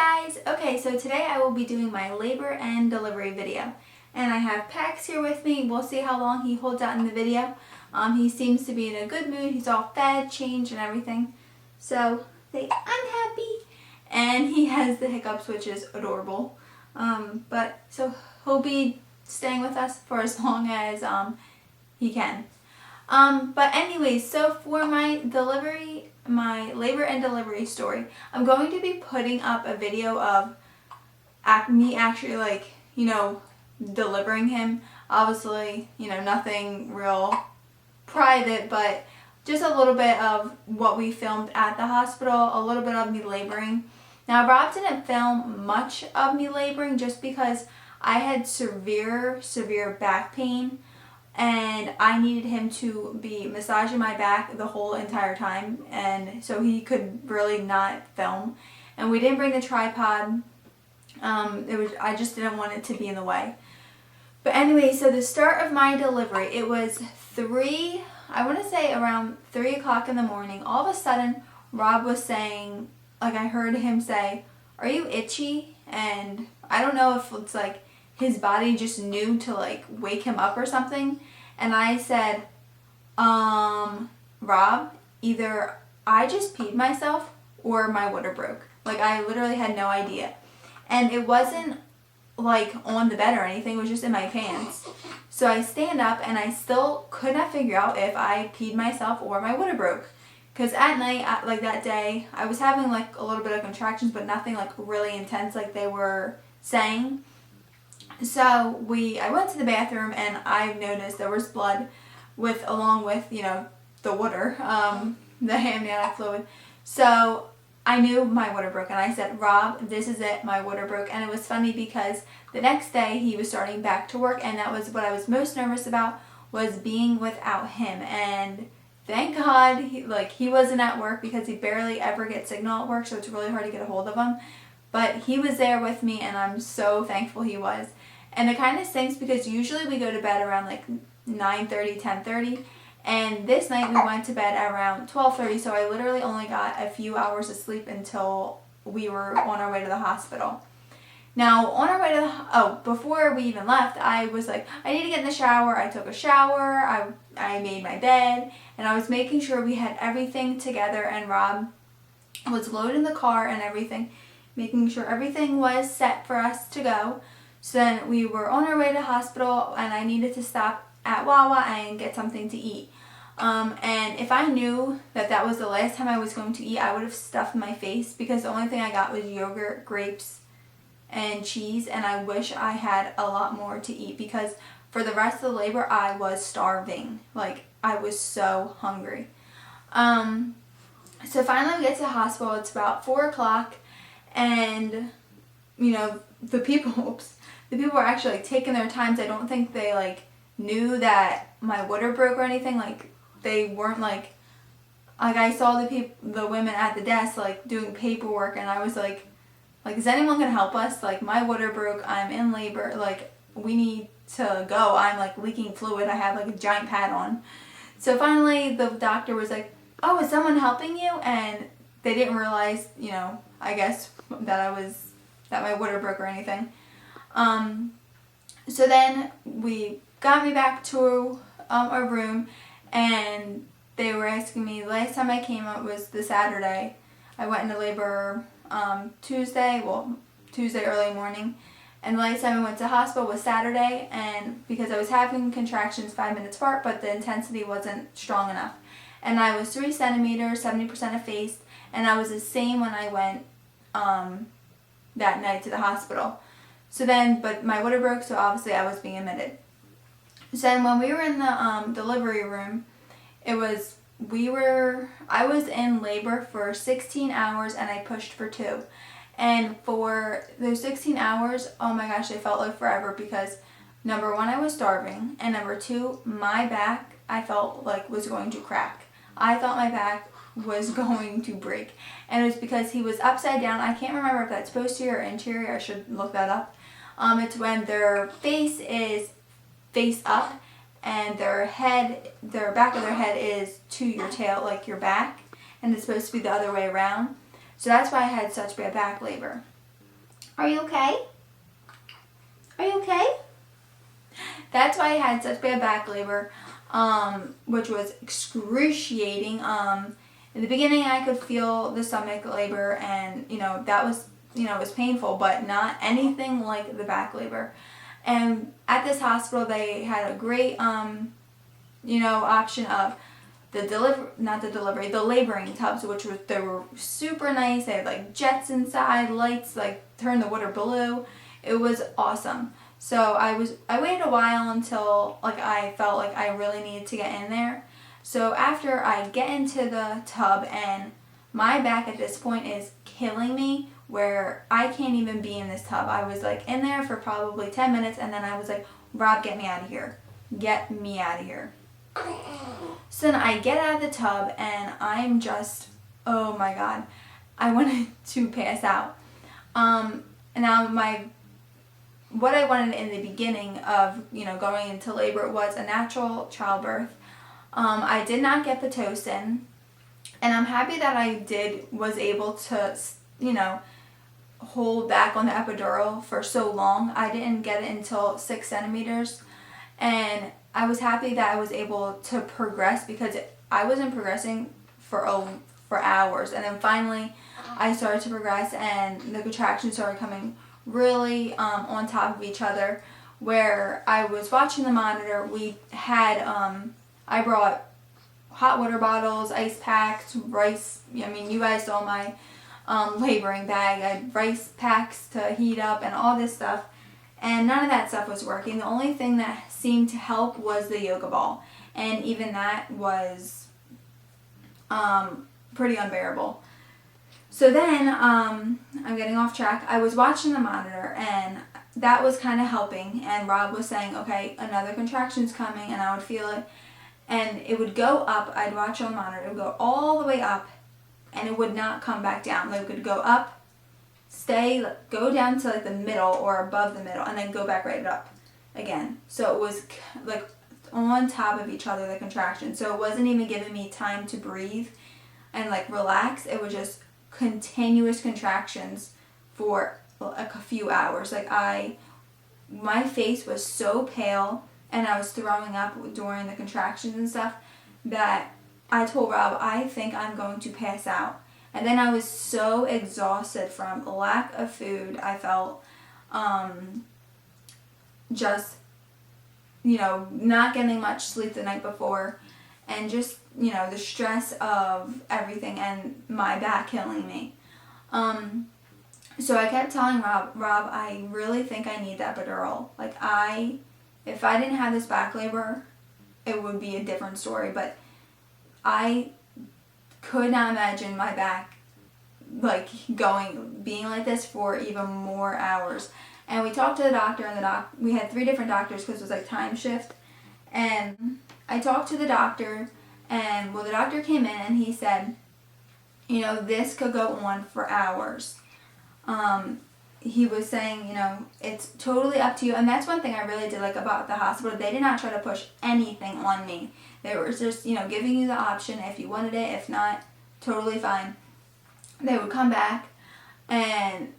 Hi guys! Okay, so today I will be doing my labor and delivery video. And I have Pax here with me. We'll see how long he holds out in the video. He seems to be in a good mood. He's all fed, changed, and everything. So, say, I'm happy. And he has the hiccups, which is adorable. So he'll be staying with us for as long as he can. But anyways, so for my labor and delivery story, I'm going to be putting up a video of me actually delivering him. Obviously, nothing real private, but just a little bit of what we filmed at the hospital, a little bit of me laboring. Now, Rob didn't film much of me laboring just because I had severe back pain. And I needed him to be massaging my back the whole entire time, and so he could really not film. And we didn't bring the tripod. I just didn't want it to be in the way. But anyway, so the start of my delivery, it was around 3 o'clock in the morning. All of a sudden, Rob was saying, I heard him say, "Are you itchy?" And I don't know if it's his body just knew to wake him up or something. And I said, Rob, either I just peed myself or my water broke. I literally had no idea. And it wasn't on the bed or anything, it was just in my pants. So I stand up and I still could not figure out if I peed myself or my water broke. Because at night, that day, I was having a little bit of contractions, but nothing really intense like they were saying. So I went to the bathroom and I noticed there was blood along with the water, the amniotic fluid. So I knew my water broke and I said, "Rob, this is it, my water broke." And it was funny because the next day he was starting back to work, and that was what I was most nervous about, was being without him. And thank God he wasn't at work, because he barely ever gets signal at work, so it's really hard to get a hold of him. But he was there with me, and I'm so thankful he was. And it kind of stinks because usually we go to bed around 9:30, 10:30. And this night we went to bed around 12:30, so I literally only got a few hours of sleep until we were on our way to the hospital. Now, on our way to before we even left, I was I need to get in the shower. I took a shower, I made my bed, and I was making sure we had everything together, and Rob was loading the car and everything, making sure everything was set for us to go. So then we were on our way to the hospital, and I needed to stop at Wawa and get something to eat. And if I knew that was the last time I was going to eat, I would have stuffed my face, because the only thing I got was yogurt, grapes, and cheese, and I wish I had a lot more to eat, because for the rest of the labor I was starving. I was so hungry. So finally we get to the hospital. It's about 4 o'clock, and the people were actually taking their times. I don't think they knew that my water broke or anything. They weren't I saw the women at the desk doing paperwork, and I was like, is anyone gonna help us? My water broke, I'm in labor, we need to go. I'm leaking fluid, I have a giant pad on. So finally the doctor was like, "Oh, is someone helping you?" And they didn't realize, I guess that my water broke or anything. So then we got me back to our room, and they were asking me, the last time I came up was the Saturday. I went into labor Tuesday early morning, and the last time I went to hospital was Saturday, and because I was having contractions 5 minutes apart, but the intensity wasn't strong enough. And I was 3 centimeters, 70% effaced, and I was the same when I went that night to the hospital. So then, but my water broke, so obviously I was being admitted. So then when we were in the delivery room, I was in labor for 16 hours and I pushed for 2. And for those 16 hours, oh my gosh, they felt like forever, because number 1, I was starving, and number 2, my back, I felt was going to crack. I thought my back was going to break. And it was because he was upside down. I can't remember if that's posterior or interior. I should look that up. It's when their face is face up and their back of their head is to your tail, your back, and it's supposed to be the other way around. So that's why I had such bad back labor. Are you okay? Are you okay? That's why I had such bad back labor, which was excruciating. In the beginning, I could feel the stomach labor, and that was it was painful, but not anything like the back labor. And at this hospital, they had a great option of the laboring tubs, they were super nice. They had like jets inside, lights like turn the water blue. It was awesome. So I waited a while until I felt like I really needed to get in there. So after I get into the tub, and my back at this point is killing me, where I can't even be in this tub. I was like in there for probably 10 minutes, and then I was like, Rob, get me out of here. Get me out of here. So then I get out of the tub, and I'm just, oh my God, I wanted to pass out. Now what I wanted in the beginning of, going into labor was a natural childbirth. I did not get Pitocin, and I'm happy that I was able to, hold back on the epidural for so long. I didn't get it until 6 centimeters, and I was happy that I was able to progress, because I wasn't progressing for hours, and then finally I started to progress, and the contractions started coming really on top of each other, where I was watching the monitor. We had I brought hot water bottles, ice packs, rice. You guys saw my laboring bag. I had rice packs to heat up and all this stuff, and none of that stuff was working. The only thing that seemed to help was the yoga ball, and even that was pretty unbearable. So then, I'm getting off track. I was watching the monitor, and that was kind of helping, and Rob was saying, okay, another contraction's coming, and I would feel it, and it would go up. I'd watch on the monitor. It would go all the way up, and it would not come back down. It would go up, go down to the middle or above the middle, and then go back right up again. So it was on top of each other, the contractions. So it wasn't even giving me time to breathe and relax. It was just continuous contractions for a few hours. My face was so pale, and I was throwing up during the contractions and stuff, that I told Rob, I think I'm going to pass out. And then I was so exhausted from lack of food. I felt just not getting much sleep the night before, and just the stress of everything and my back killing me. So I kept telling Rob, I really think I need the epidural. If I didn't have this back labor, it would be a different story. But I could not imagine my back being like this for even more hours. And we talked to the doctor, and we had 3 different doctors, because it was time shift. And I talked to the doctor, and the doctor came in, and he said, this could go on for hours. He was saying, it's totally up to you. And that's one thing I really did like about the hospital. They did not try to push anything on me. They were just, giving you the option if you wanted it. If not, totally fine. They would come back, and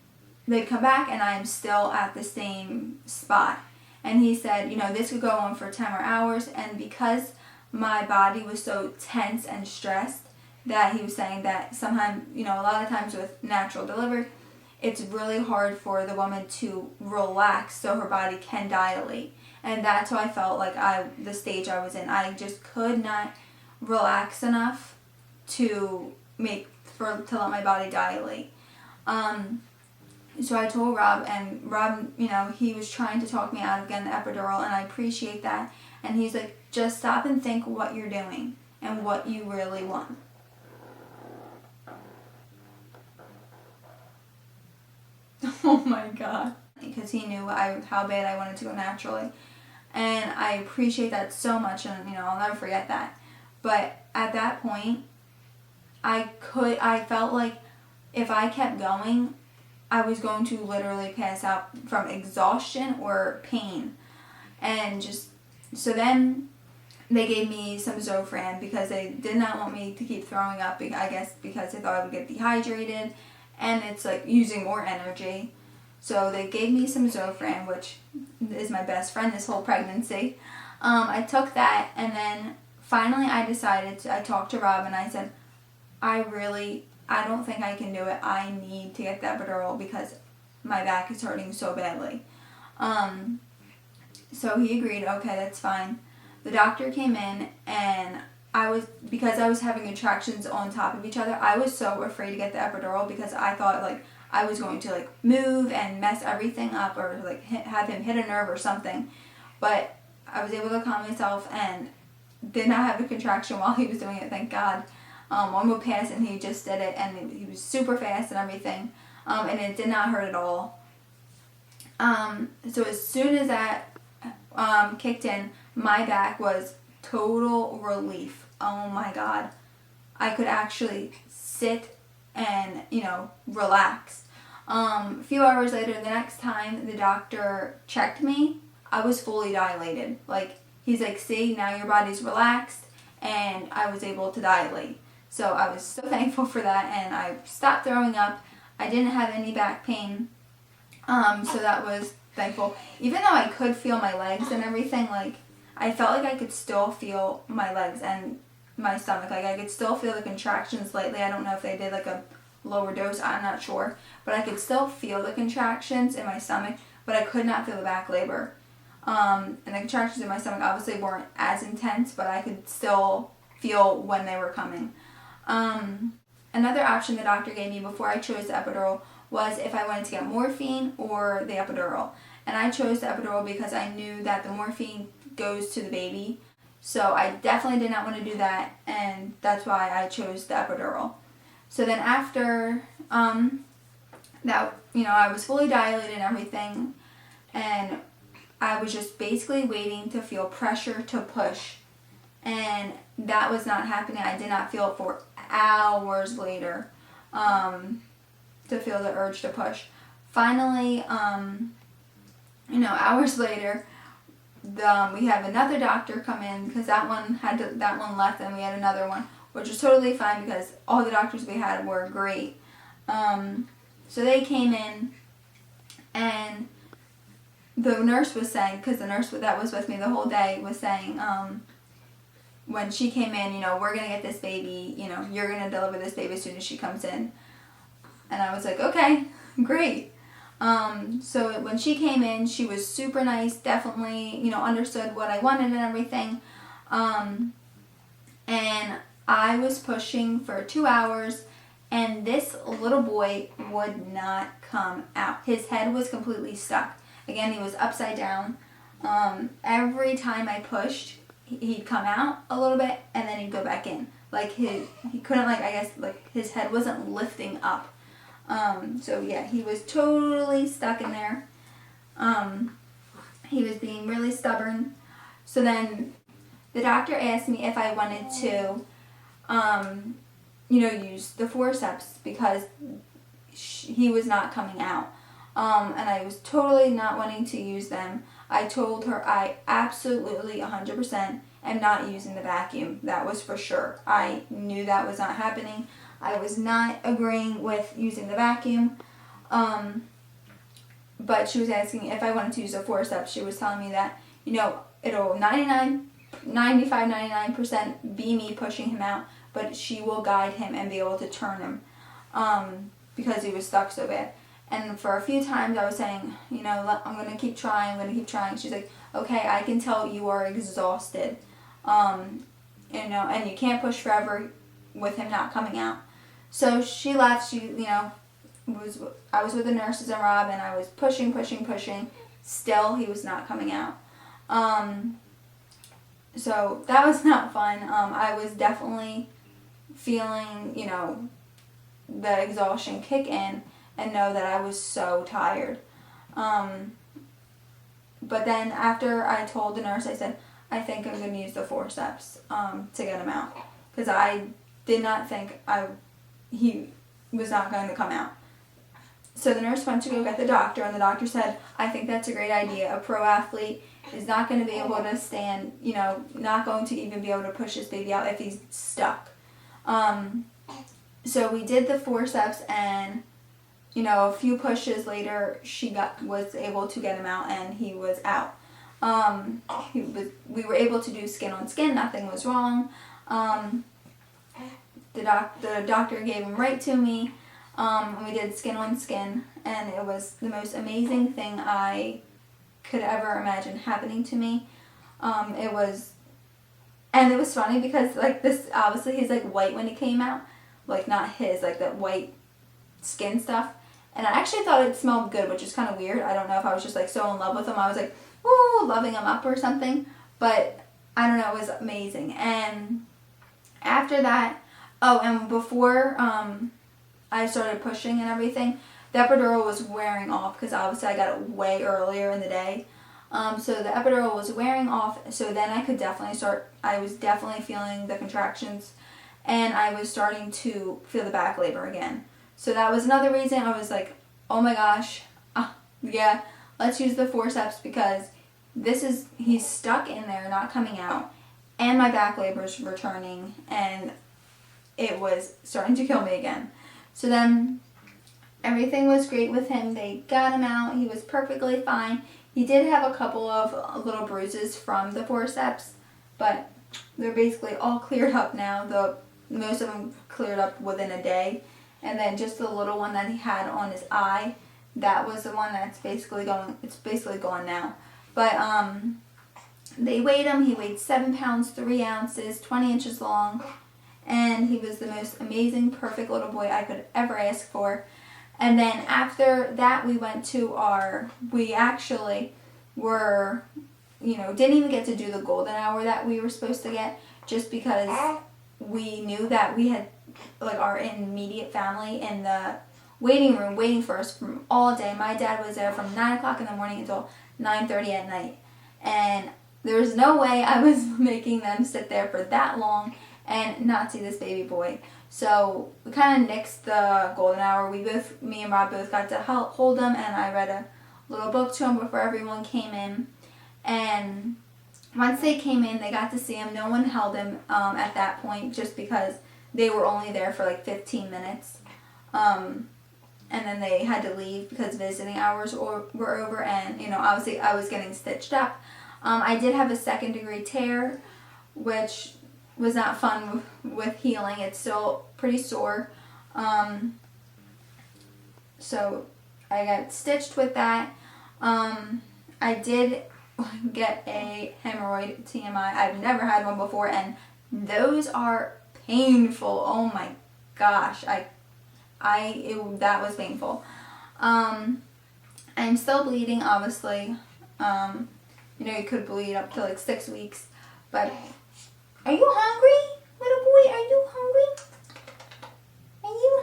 I'm still at the same spot. And he said, this could go on for 10 more hours. And because my body was so tense and stressed, that he was saying that sometimes, a lot of times with natural delivery, it's really hard for the woman to relax so her body can dilate. And that's how I felt the stage I was in. I just could not relax enough to let my body dilate. So I told Rob, and Rob, he was trying to talk me out of getting the epidural, and I appreciate that. And he's like, just stop and think what you're doing and what you really want. Oh my God. Because he knew how bad I wanted to go naturally. And I appreciate that so much, and I'll never forget that. But at that point, I felt like if I kept going, I was going to literally pass out from exhaustion or pain. And so then they gave me some Zofran, because they did not want me to keep throwing up, I guess because they thought I would get dehydrated, and it's using more energy. So they gave me some Zofran, which is my best friend this whole pregnancy. I took that, and then finally I talked to Rob and I said, I don't think I can do it. I need to get the epidural because my back is hurting so badly. So he agreed, okay, that's fine. The doctor came in, and because I was having contractions on top of each other, I was so afraid to get the epidural because I thought like I was going to like move and mess everything up or like have him hit a nerve or something. But I was able to calm myself and did not have a contraction while he was doing it, thank God. One would pass and he just did it, and he was super fast and everything, and it did not hurt at all. So as soon as that kicked in, my back was total relief. Oh my God. I could actually sit and, relax. A few hours later, the next time the doctor checked me, I was fully dilated. Like, he's like, see, now your body's relaxed, and I was able to dilate. So I was so thankful for that, and I stopped throwing up. I didn't have any back pain, so that was thankful. Even though I could feel my legs and everything, like, I felt like I could still feel my legs and my stomach. Like, I could still feel the contractions slightly. I don't know if they did, like, a lower dose. I'm not sure. But I could still feel the contractions in my stomach, but I could not feel the back labor. And the contractions in my stomach obviously weren't as intense, but I could still feel when they were coming. Another option the doctor gave me before I chose the epidural was if I wanted to get morphine or the epidural. And I chose the epidural because I knew that the morphine goes to the baby. So I definitely did not want to do that, and that's why I chose the epidural. So then after that, I was fully dilated and everything, and I was just basically waiting to feel pressure to push, and that was not happening. I did not feel it for hours later to feel the urge to push. Finally, hours later, we have another doctor come in because that one left, and we had another one, which was totally fine because all the doctors we had were great. So they came in, and the nurse was saying, because the nurse that was with me the whole day was saying, when she came in, we're going to get this baby, you're going to deliver this baby as soon as she comes in. And I was like, okay, great. So when she came in, she was super nice, definitely, understood what I wanted and everything. And I was pushing for 2 hours, and this little boy would not come out. His head was completely stuck. Again, he was upside down. Every time I pushed, he'd come out a little bit, and then he'd go back in. Like, he couldn't, his head wasn't lifting up. So yeah, he was totally stuck in there. He was being really stubborn. So then the doctor asked me if I wanted to, use the forceps because he was not coming out. And I was totally not wanting to use them. I told her I absolutely 100% am not using the vacuum. That was for sure. I knew that was not happening. I was not agreeing with using the vacuum. But she was asking if I wanted to use a forceps. She was telling me that, it'll 99% be me pushing him out, but she will guide him and be able to turn him because he was stuck so bad. And for a few times I was saying, I'm going to keep trying, She's like, okay, I can tell you are exhausted. And you can't push forever with him not coming out. So she left. I was with the nurses and Rob, and I was pushing. Still, he was not coming out. So that was not fun. I was definitely feeling, the exhaustion kick in, and know that I was so tired. But then after I told the nurse, I said, I think I'm going to use the forceps to get him out. Because I did not think he was not going to come out. So the nurse went to go get the doctor, and the doctor said, I think that's a great idea. A pro athlete is not going to be able to stand, not going to even be able to push his baby out if he's stuck. So we did the forceps, and a few pushes later, was able to get him out, and he was out. We were able to do skin on skin. Nothing was wrong. The doctor gave him right to me. And we did skin on skin, and it was the most amazing thing I could ever imagine happening to me. It was funny because like this, obviously he's like white when he came out, like not his, like that white skin stuff. And I actually thought it smelled good, which is kind of weird. I don't know if I was just like so in love with him. I was like, ooh, loving him up or something. But I don't know, it was amazing. And after that, and before I started pushing and everything, the epidural was wearing off because obviously I got it way earlier in the day. So the epidural was wearing off, so then I could definitely I was definitely feeling the contractions, and I was starting to feel the back labor again. So that was another reason I was like, oh my gosh, yeah, let's use the forceps because he's stuck in there, not coming out, and my back labor's returning, and it was starting to kill me again. So then everything was great with him. They got him out. He was perfectly fine. He did have a couple of little bruises from the forceps, but they're basically all cleared up now. Most of them cleared up within a day. And then just the little one that he had on his eye, that was the one that's basically gone now. But they weighed him. He weighed 7 pounds, 3 ounces, 20 inches long. And he was the most amazing, perfect little boy I could ever ask for. And then after that, we actually were, didn't even get to do the golden hour that we were supposed to get, just because we knew that we had like our immediate family in the waiting room waiting for us from all day. My dad was there from 9 o'clock in the morning until 9:30 at night. And there was no way I was making them sit there for that long and not see this baby boy. So we kind of nixed the golden hour. Me and Rob both got to hold him, and I read a little book to him before everyone came in. And once they came in, they got to see him. No one held him at that point, just because they were only there for like 15 minutes. And then they had to leave because visiting hours were over, and obviously I was getting stitched up. I did have a 2nd-degree tear, which was not fun with healing. It's still pretty sore. So I got stitched with that. I did get a hemorrhoid, TMI. I've never had one before, and those are painful. Oh my gosh. That was painful. I'm still bleeding, obviously. You could bleed up to like 6 weeks, but are you hungry, little boy? Are you hungry? Are you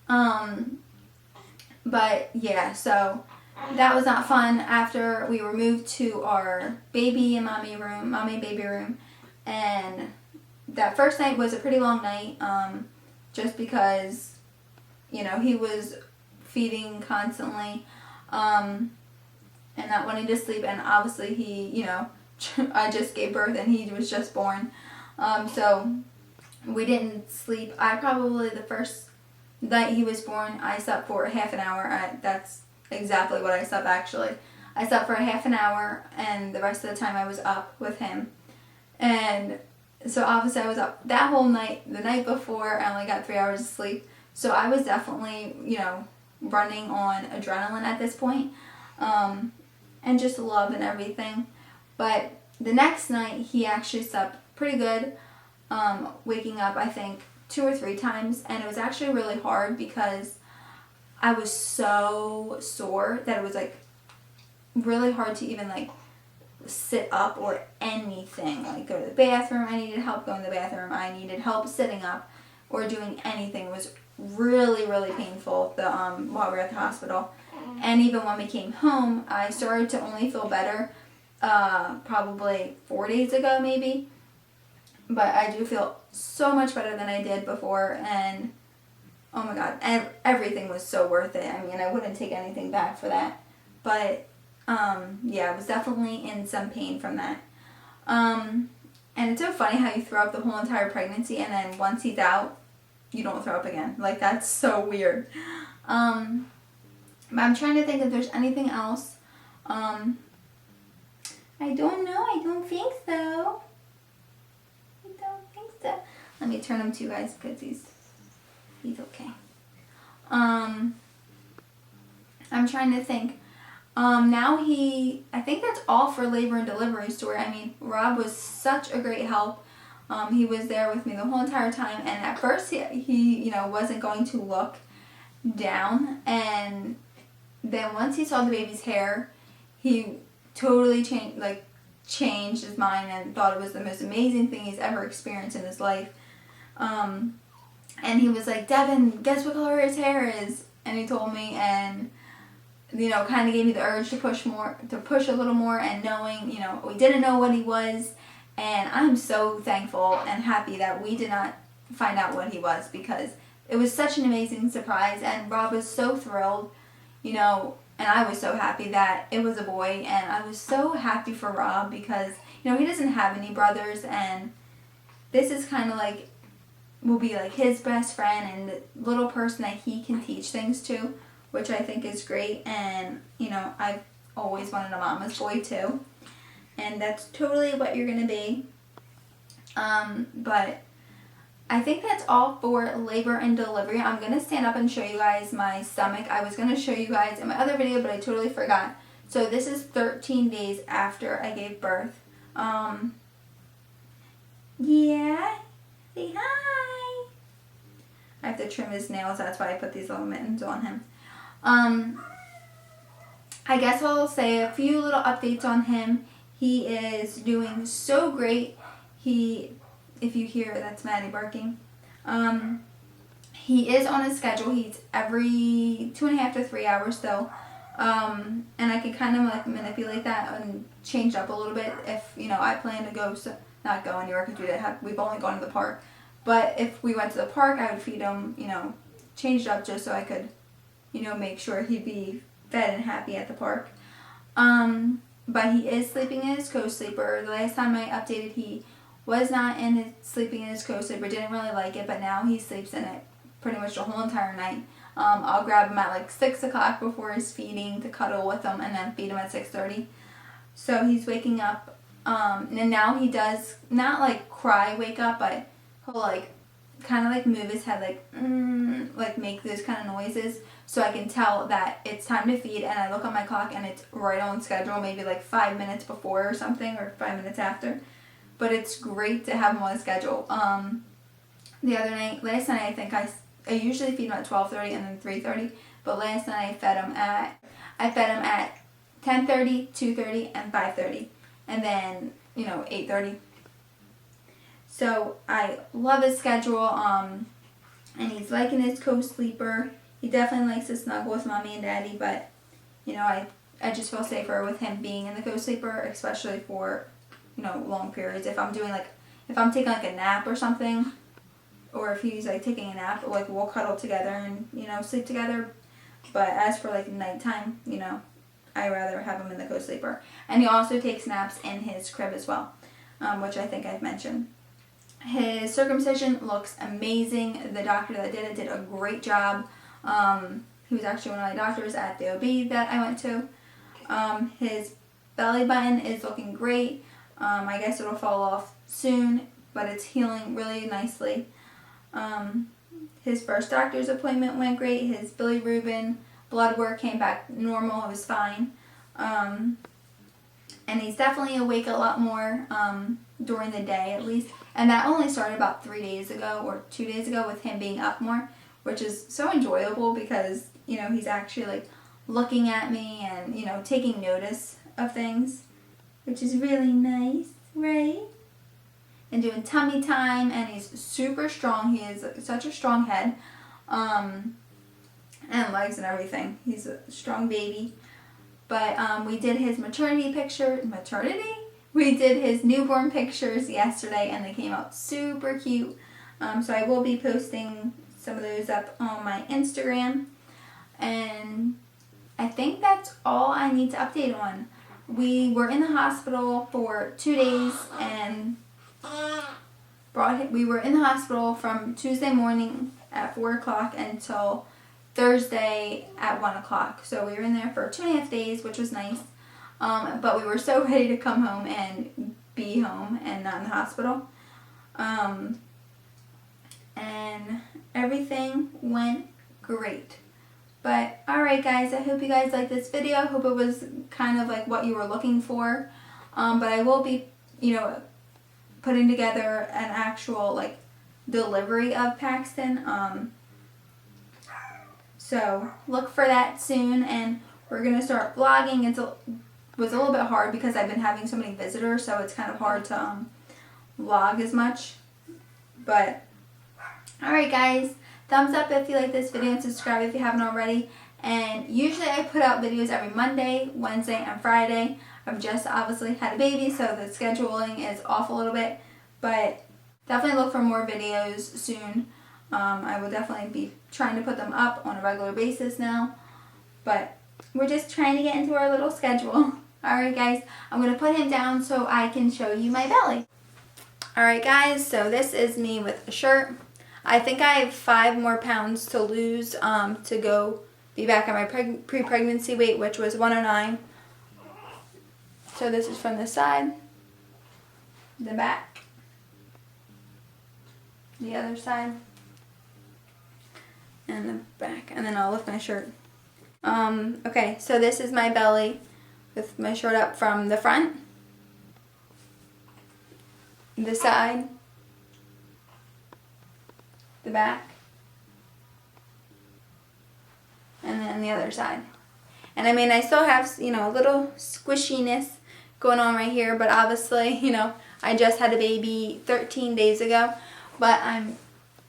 hungry? But yeah, so that was not fun. After we were moved to our mommy and baby room, and that first night was a pretty long night, just because, he was feeding constantly, and not wanting to sleep, and obviously he, I just gave birth and he was just born. So we didn't sleep. The first night he was born, I slept for half an hour. That's exactly what I slept, actually. I slept for half an hour, and the rest of the time I was up with him. And so obviously I was up that whole night. The night before, I only got 3 hours of sleep. So I was definitely, running on adrenaline at this point. And just love and everything. But the next night, he actually slept pretty good, waking up, I think, 2 or 3 times. And it was actually really hard because I was so sore that it was, like, really hard to even, like, sit up or anything. Like, go to the bathroom, I needed help going to the bathroom. I needed help sitting up or doing anything. It was really, really painful while we were at the hospital. And even when we came home, I started to only feel better probably 4 days ago, maybe. But I do feel so much better than I did before, and oh my god, everything was so worth it. I mean, I wouldn't take anything back for that. But yeah, I was definitely in some pain from that. And it's so funny how you throw up the whole entire pregnancy, and then once he's out, you don't throw up again. Like, that's so weird. But I'm trying to think if there's anything else. I don't know. I don't think so. Let me turn him to you guys because he's okay. I'm trying to think. Now I think that's all for labor and delivery story. I mean, Rob was such a great help. He was there with me the whole entire time, and at first he wasn't going to look down, and then once he saw the baby's hair, he totally changed his mind and thought it was the most amazing thing he's ever experienced in his life. And he was like, Devon, guess what color his hair is? And he told me, and kind of gave me the urge to push a little more, and knowing, we didn't know what he was, and I'm so thankful and happy that we did not find out what he was, because it was such an amazing surprise, and Rob was so thrilled, and I was so happy that it was a boy, and I was so happy for Rob because, he doesn't have any brothers, and this is kind of like, will be like his best friend and the little person that he can teach things to, which I think is great. And I've always wanted a mama's boy too, and that's totally what you're gonna be. But I think that's all for labor and delivery. I'm gonna stand up and show you guys my stomach. I was gonna show you guys in my other video, but I totally forgot. So this is 13 days after I gave birth. Yeah, say hi. I have to trim his nails, that's why I put these little mittens on him. I guess I'll say a few little updates on him. He is doing so great. If you hear, that's Maddie barking. He is on a schedule. He's every 2.5 to 3 hours still. And I can kind of like manipulate that and change it up a little bit if, I plan to not go anywhere because we've only gone to the park. But if we went to the park, I would feed him, change it up just so I could, make sure he'd be fed and happy at the park. But he is sleeping in his co-sleeper. The last time I updated, he was not sleeping in his co-sleeper, didn't really like it, but now he sleeps in it pretty much the whole entire night. I'll grab him at like 6 o'clock before his feeding to cuddle with him, and then feed him at 6:30. So he's waking up, and now he does not like cry, wake up, but he'll like kind of like move his head like make those kind of noises, so I can tell that it's time to feed. And I look on my clock and it's right on schedule, maybe like 5 minutes before or something, or 5 minutes after. But it's great to have him on a schedule. Last night I think I usually feed him at 12:30 and then 3:30, but last night I fed him at 10:30, 2:30, and 5:30, and then 8:30. So I love his schedule, and he's liking his co-sleeper. He definitely likes to snuggle with mommy and daddy, but I just feel safer with him being in the co-sleeper, especially for long periods. If I'm taking like a nap or something, or if he's like taking a nap, like we'll cuddle together and sleep together. But as for like nighttime, I rather have him in the co-sleeper. And he also takes naps in his crib as well, which I think I've mentioned. His circumcision looks amazing. The doctor that did it did a great job. He was actually one of my doctors at the OB that I went to. His belly button is looking great. I guess it'll fall off soon, but it's healing really nicely. His first doctor's appointment went great. His bilirubin blood work came back normal. It was fine. And he's definitely awake a lot more during the day at least. And that only started about 3 days ago or 2 days ago with him being up more, which is so enjoyable because, he's actually like looking at me and, taking notice of things, which is really nice, right? And doing tummy time, and he's super strong. He has such a strong head, and legs and everything. He's a strong baby. But we did his we did his newborn pictures yesterday, and they came out super cute. So I will be posting some of those up on my Instagram. And I think that's all I need to update on. We were in the hospital for 2 days, and we were in the hospital from Tuesday morning at 4 o'clock until Thursday at 1 o'clock. So we were in there for 2.5 days, which was nice. But we were so ready to come home and be home and not in the hospital. And everything went great. But alright guys, I hope you guys liked this video. I hope it was kind of like what you were looking for. But I will be, putting together an actual like delivery of Paxton. So look for that soon, and we're gonna start vlogging. It was a little bit hard because I've been having so many visitors, so it's kind of hard to vlog as much. But alright guys, thumbs up if you like this video and subscribe if you haven't already. And usually I put out videos every Monday, Wednesday, and Friday. I've just obviously had a baby, so the scheduling is off a little bit. But definitely look for more videos soon. I will definitely be trying to put them up on a regular basis now. But we're just trying to get into our little schedule. Alright guys, I'm going to put him down so I can show you my belly. Alright guys, so this is me with a shirt. I think I have 5 more pounds to lose to go be back at my pre-pregnancy weight, which was 109. So this is from the side, the back, the other side, and the back. And then I'll lift my shirt. Okay, so this is my belly with my shirt up from the front, the side, the back, and then the other side. And I mean, I still have, a little squishiness going on right here, but obviously, I just had a baby 13 days ago, but I'm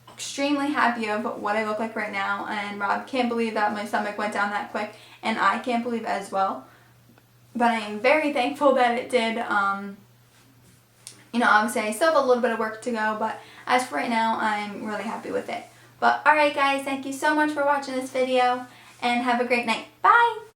extremely happy of what I look like right now, and Rob can't believe that my stomach went down that quick, and I can't believe as well. But I am very thankful that it did. Obviously I still have a little bit of work to go, but as for right now, I'm really happy with it. But alright guys, thank you so much for watching this video, and have a great night. Bye!